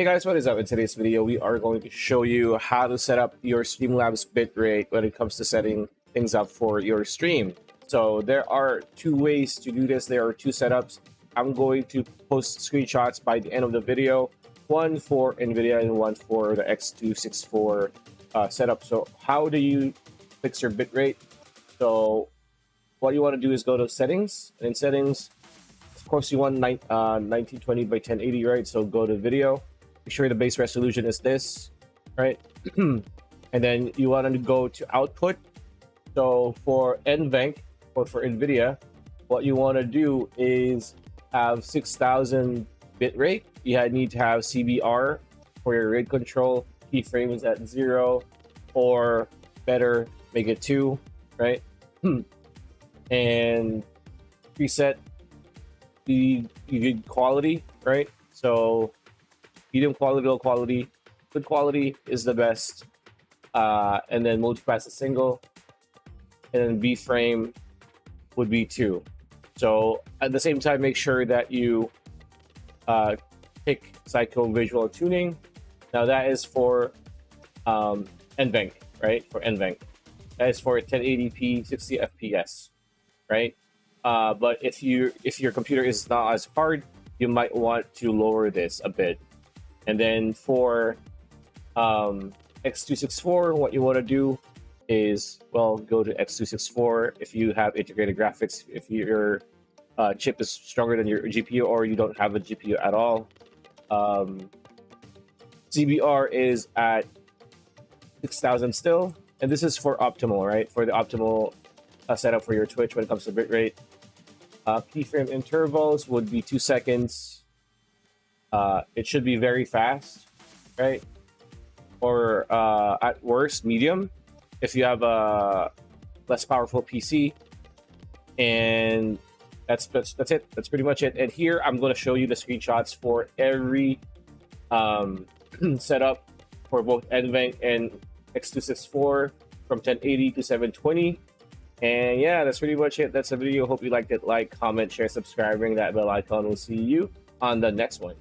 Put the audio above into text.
Hey guys, what is up? In today's video, we are going to show you how to set up your Streamlabs bitrate when it comes to setting things up for your stream. So there are two ways to do this. There are two setups. I'm going to post screenshots by the end of the video, one for NVIDIA and one for the X264 setup. So how do you fix your bitrate? So what you want to do is go to settings, and in settings, of course, you want 1920 by 1080, right? So go to video. Make sure the base resolution is this, right? And then you want to go to output. So for NVENC or for NVIDIA, what you want to do is have 6000 bit rate. You need to have CBR for your rate control. Keyframes at 0 or better, make it 2, right? And preset the good quality, right? So medium quality, low quality, good quality is the best, and then multipass is single, and then B frame would be 2. So at the same time, make sure that you pick Psycho Visual Tuning. Now that is for NVENC, right? For NVENC, that is for 1080p 60 FPS, right? But if your computer is not as hard, you might want to lower this a bit. And then for X264, what you want to do is, well, go to X264 if you have integrated graphics, if your chip is stronger than your GPU or you don't have a GPU at all. CBR is at 6000 still, and this is for optimal, right? For the optimal setup for your Twitch when it comes to bitrate. Keyframe intervals would be 2 seconds. It should be very fast, right? Or at worst, medium if you have a less powerful PC. And that's it. That's pretty much it. And here I'm going to show you the screenshots for every setup for both NVENC and X264 from 1080 to 720. And yeah, that's pretty much it. That's the video. Hope you liked it. Like, comment, share, subscribe, ring that bell icon. We'll see you on the next one.